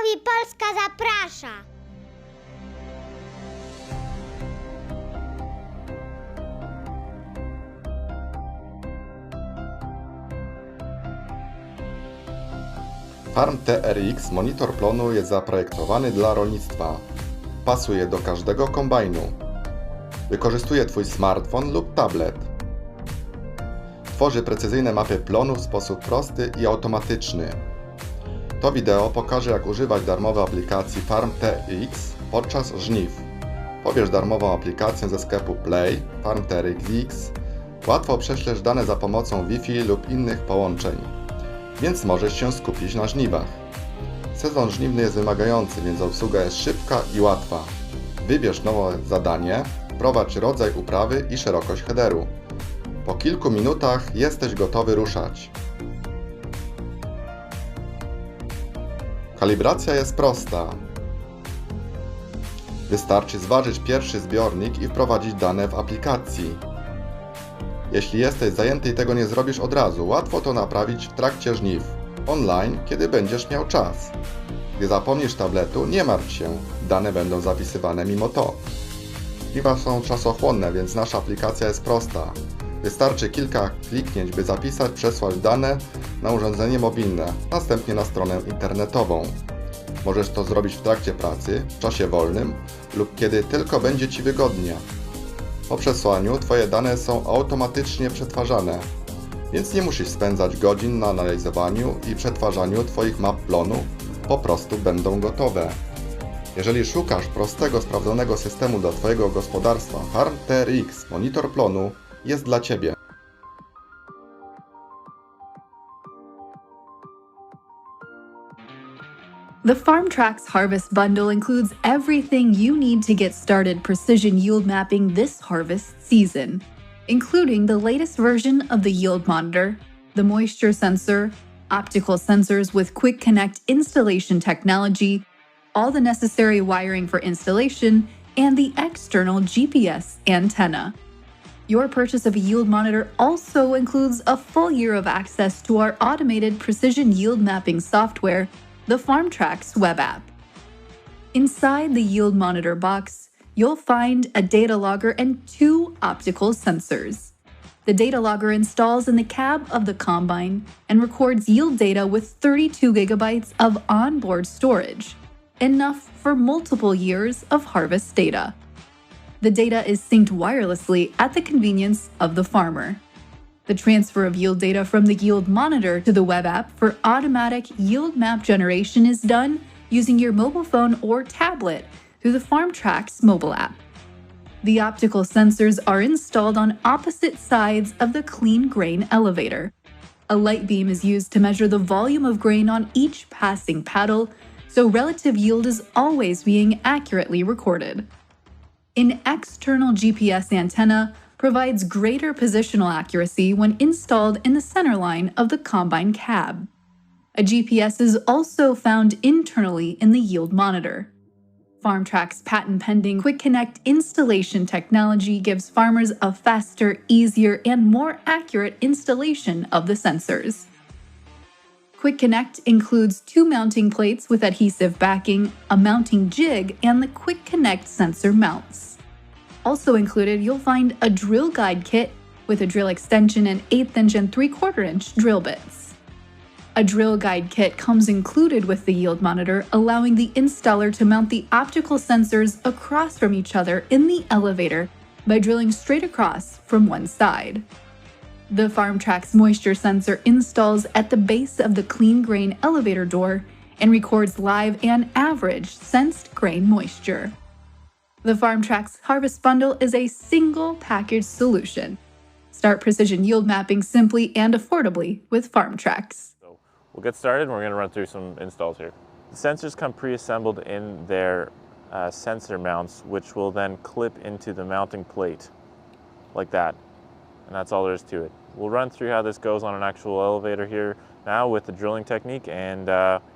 Navi-Polska zaprasza. FarmTRX monitor plonu jest zaprojektowany dla rolnictwa. Pasuje do każdego kombajnu. Wykorzystuje Twój smartfon lub tablet. Tworzy precyzyjne mapy plonu w sposób prosty i automatyczny. To wideo pokaże, jak używać darmowej aplikacji FarmTRX podczas żniw. Pobierz darmową aplikację ze sklepu Play, FarmTRX. Łatwo prześlesz dane za pomocą Wi-Fi lub innych połączeń, więc możesz się skupić na żniwach. Sezon żniwny jest wymagający, więc obsługa jest szybka i łatwa. Wybierz nowe zadanie, wprowadź rodzaj uprawy i szerokość headeru. Po kilku minutach jesteś gotowy ruszać. Kalibracja jest prosta. Wystarczy zważyć pierwszy zbiornik i wprowadzić dane w aplikacji. Jeśli jesteś zajęty i tego nie zrobisz od razu, łatwo to naprawić w trakcie żniw, online, kiedy będziesz miał czas. Gdy zapomnisz tabletu, nie martw się, dane będą zapisywane mimo to. Żniwa są czasochłonne, więc nasza aplikacja jest prosta. Wystarczy kilka kliknięć, by zapisać, przesłać dane na urządzenie mobilne, następnie na stronę internetową. Możesz to zrobić w trakcie pracy, w czasie wolnym lub kiedy tylko będzie Ci wygodnie. Po przesłaniu Twoje dane są automatycznie przetwarzane, więc nie musisz spędzać godzin na analizowaniu i przetwarzaniu Twoich map plonu, po prostu będą gotowe. Jeżeli szukasz prostego, sprawdzonego systemu dla Twojego gospodarstwa, FarmTRX monitor plonu jest dla Ciebie. The FarmTRX Harvest Bundle includes everything you need to get started precision yield mapping this harvest season, including the latest version of the yield monitor, the moisture sensor, optical sensors with quick connect installation technology, all the necessary wiring for installation, and the external GPS antenna. Your purchase of a yield monitor also includes a full year of access to our automated precision yield mapping software, the FarmTRX web app. Inside the yield monitor box, you'll find a data logger and 2 optical sensors. The data logger installs in the cab of the combine and records yield data with 32 gigabytes of onboard storage, enough for multiple years of harvest data. The data is synced wirelessly at the convenience of the farmer. The transfer of yield data from the yield monitor to the web app for automatic yield map generation is done using your mobile phone or tablet through the FarmTRX mobile app. The optical sensors are installed on opposite sides of the clean grain elevator. A light beam is used to measure the volume of grain on each passing paddle, so relative yield is always being accurately recorded. An external GPS antenna provides greater positional accuracy when installed in the center line of the combine cab. A GPS is also found internally in the yield monitor. FarmTRX patent-pending Quick Connect installation technology gives farmers a faster, easier, and more accurate installation of the sensors. Quick Connect includes 2 mounting plates with adhesive backing, a mounting jig, and the Quick Connect sensor mounts. Also included, you'll find a drill guide kit with a drill extension and 1/8 inch and 3/4 inch drill bits. A drill guide kit comes included with the yield monitor, allowing the installer to mount the optical sensors across from each other in the elevator by drilling straight across from one side. The FarmTRX moisture sensor installs at the base of the clean grain elevator door and records live and average sensed grain moisture. The FarmTRX Harvest Bundle is a single package solution. Start precision yield mapping simply and affordably with FarmTRX. So we'll get started and we're going to run through some installs here. The sensors come pre-assembled in their sensor mounts, which will then clip into the mounting plate like that. And that's all there is to it. We'll run through how this goes on an actual elevator here now with the drilling technique, and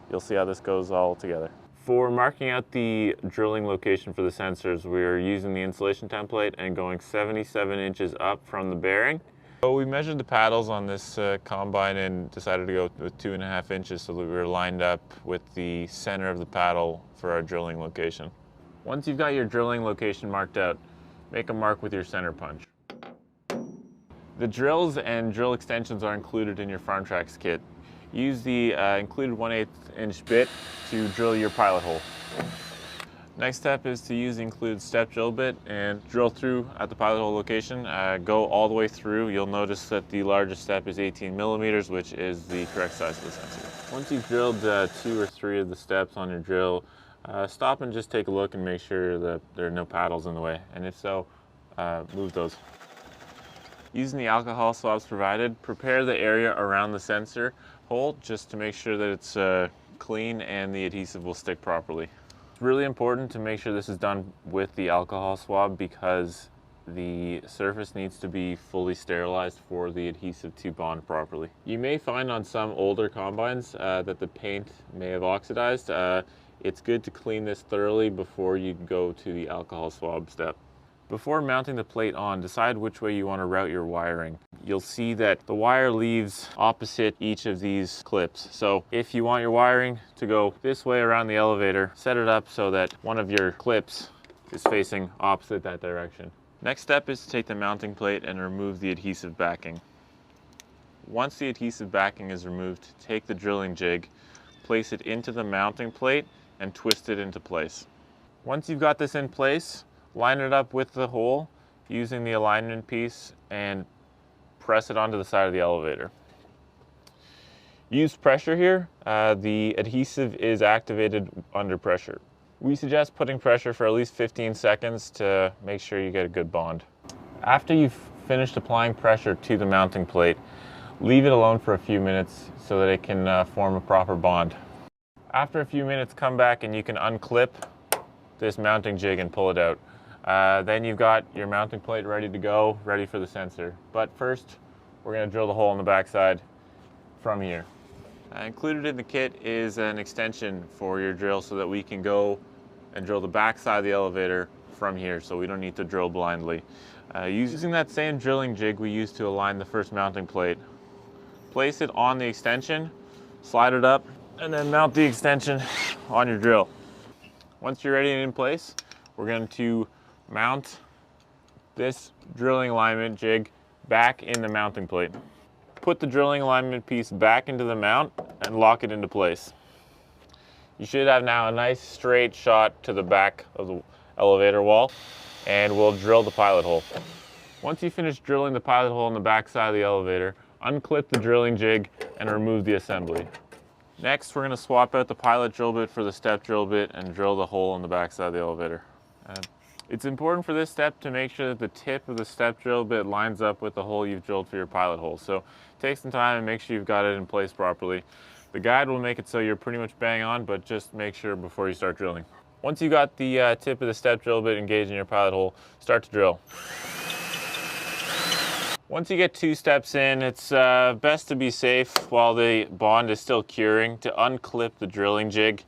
you'll see how this goes all together. For marking out the drilling location for the sensors, we're using the installation template and going 77 inches up from the bearing So we measured the paddles on this combine and decided to go with 2.5 inches so that we were lined up with the center of the paddle for our drilling location. Once you've got your drilling location marked out, make a mark with your center punch. The drills and drill extensions are included in your FarmTRX kit. Use the included 1/8 inch bit to drill your pilot hole. Next step is to use the included step drill bit and drill through at the pilot hole location. Go all the way through. You'll notice that the largest step is 18 millimeters, which is the correct size for the sensor. Once you've drilled 2 or 3 of the steps on your drill, stop and just take a look and make sure that there are no paddles in the way. And if so, move those. Using the alcohol swabs provided, prepare the area around the sensor hole just to make sure that it's clean and the adhesive will stick properly. It's really important to make sure this is done with the alcohol swab because the surface needs to be fully sterilized for the adhesive to bond properly. You may find on some older combines that the paint may have oxidized. It's good to clean this thoroughly before you go to the alcohol swab step. Before mounting the plate on, decide which way you want to route your wiring. You'll see that the wire leaves opposite each of these clips. So if you want your wiring to go this way around the elevator, set it up so that one of your clips is facing opposite that direction. Next step is to take the mounting plate and remove the adhesive backing. Once the adhesive backing is removed, take the drilling jig, place it into the mounting plate and twist it into place. Once you've got this in place, line it up with the hole using the alignment piece and press it onto the side of the elevator. Use pressure here. The adhesive is activated under pressure. We suggest putting pressure for at least 15 seconds to make sure you get a good bond. After you've finished applying pressure to the mounting plate, leave it alone for a few minutes so that it can form a proper bond. After a few minutes, come back and you can unclip this mounting jig and pull it out. Then you've got your mounting plate ready to go, ready for the sensor. But first, we're going to drill the hole in the backside from here. Included in the kit is an extension for your drill so that we can go and drill the backside of the elevator from here, so we don't need to drill blindly. Using that same drilling jig we used to align the first mounting plate, place it on the extension, slide it up, and then mount the extension on your drill. Once you're ready and in place, we're going to mount this drilling alignment jig back in the mounting plate. Put the drilling alignment piece back into the mount and lock it into place. You should have now a nice straight shot to the back of the elevator wall, and we'll drill the pilot hole. Once you finish drilling the pilot hole in the back side of the elevator, unclip the drilling jig and remove the assembly. Next, we're going to swap out the pilot drill bit for the step drill bit and drill the hole on the back side of the elevator. It's important for this step to make sure that the tip of the step drill bit lines up with the hole you've drilled for your pilot hole. So take some time and make sure you've got it in place properly. The guide will make it so you're pretty much bang on, but just make sure before you start drilling. Once you got the tip of the step drill bit engaged in your pilot hole, start to drill. Once you get 2 steps in, it's best to be safe while the bond is still curing to unclip the drilling jig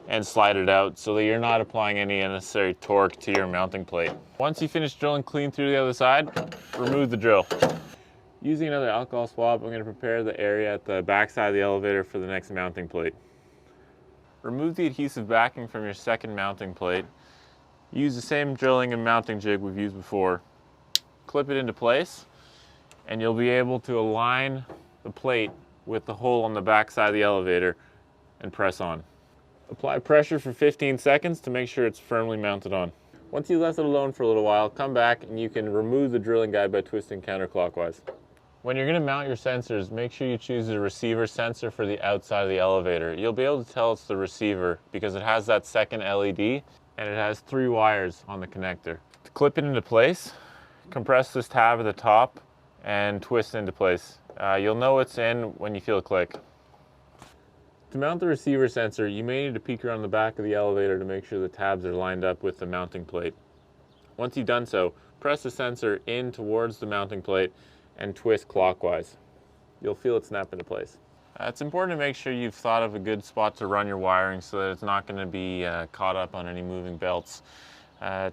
and slide it out so that you're not applying any unnecessary torque to your mounting plate. Once you finish drilling clean through the other side, remove the drill. Using another alcohol swab, I'm going to prepare the area at the back side of the elevator for the next mounting plate. Remove the adhesive backing from your second mounting plate. Use the same drilling and mounting jig we've used before. Clip it into place, and you'll be able to align the plate with the hole on the back side of the elevator and press on. Apply pressure for 15 seconds to make sure it's firmly mounted on. Once you left it alone for a little while, come back and you can remove the drilling guide by twisting counterclockwise. When you're going to mount your sensors, make sure you choose the receiver sensor for the outside of the elevator. You'll be able to tell it's the receiver because it has that second LED and it has 3 wires on the connector. To clip it into place, compress this tab at the top and twist into place. You'll know it's in when you feel a click. To mount the receiver sensor, you may need to peek around the back of the elevator to make sure the tabs are lined up with the mounting plate. Once you've done so, press the sensor in towards the mounting plate and twist clockwise. You'll feel it snap into place. It's important to make sure you've thought of a good spot to run your wiring so that it's not going to be caught up on any moving belts.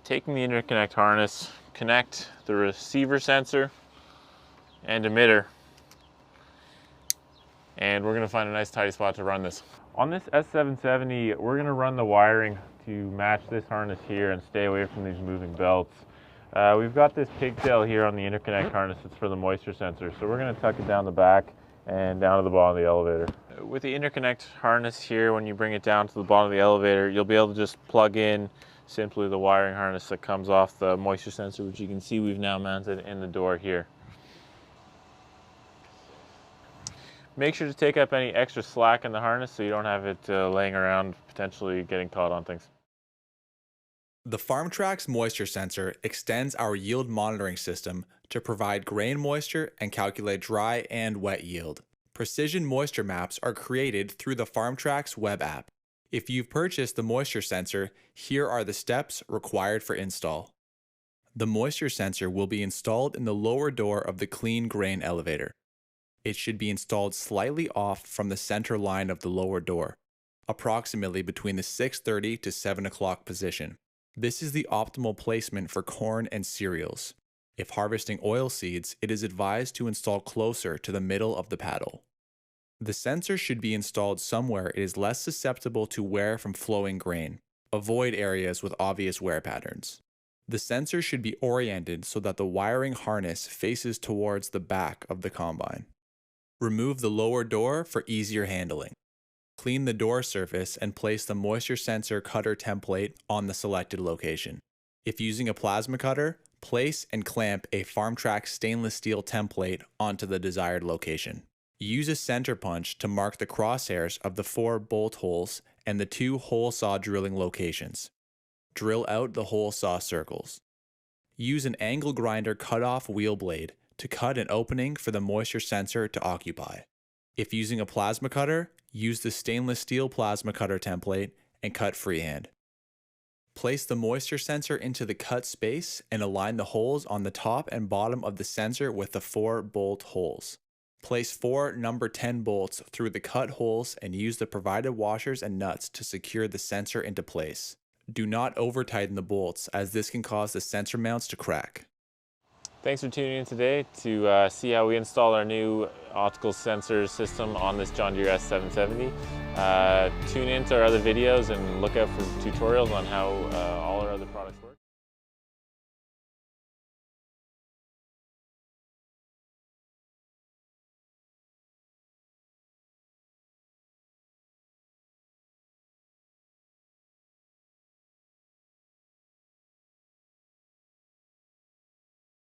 Taking the interconnect harness, connect the receiver sensor and emitter. And we're gonna find a nice tidy spot to run this. On this S770, we're gonna run the wiring to match this harness here and stay away from these moving belts. We've got this pigtail here on the interconnect harness. It's for the moisture sensor. So we're gonna tuck it down the back and down to the bottom of the elevator. With the interconnect harness here, when you bring it down to the bottom of the elevator, you'll be able to just plug in simply the wiring harness that comes off the moisture sensor, which you can see we've now mounted in the door here. Make sure to take up any extra slack in the harness so you don't have it laying around, potentially getting caught on things. The FarmTRX moisture sensor extends our yield monitoring system to provide grain moisture and calculate dry and wet yield. Precision moisture maps are created through the FarmTRX web app. If you've purchased the moisture sensor, here are the steps required for install. The moisture sensor will be installed in the lower door of the clean grain elevator. It should be installed slightly off from the center line of the lower door, approximately between the 6:30 to 7 o'clock position. This is the optimal placement for corn and cereals. If harvesting oil seeds, it is advised to install closer to the middle of the paddle. The sensor should be installed somewhere it is less susceptible to wear from flowing grain. Avoid areas with obvious wear patterns. The sensor should be oriented so that the wiring harness faces towards the back of the combine. Remove the lower door for easier handling. Clean the door surface and place the moisture sensor cutter template on the selected location. If using a plasma cutter, place and clamp a FarmTRX stainless steel template onto the desired location. Use a center punch to mark the crosshairs of the 4 bolt holes and the 2 hole saw drilling locations. Drill out the hole saw circles. Use an angle grinder cut-off wheel blade to cut an opening for the moisture sensor to occupy. If using a plasma cutter, use the stainless steel plasma cutter template and cut freehand. Place the moisture sensor into the cut space and align the holes on the top and bottom of the sensor with the 4 bolt holes. Place 4 number 10 bolts through the cut holes and use the provided washers and nuts to secure the sensor into place. Do not over-tighten the bolts, as this can cause the sensor mounts to crack. Thanks for tuning in today to see how we install our new optical sensor system on this John Deere S770. Tune in to our other videos and look out for tutorials on how all our other products work.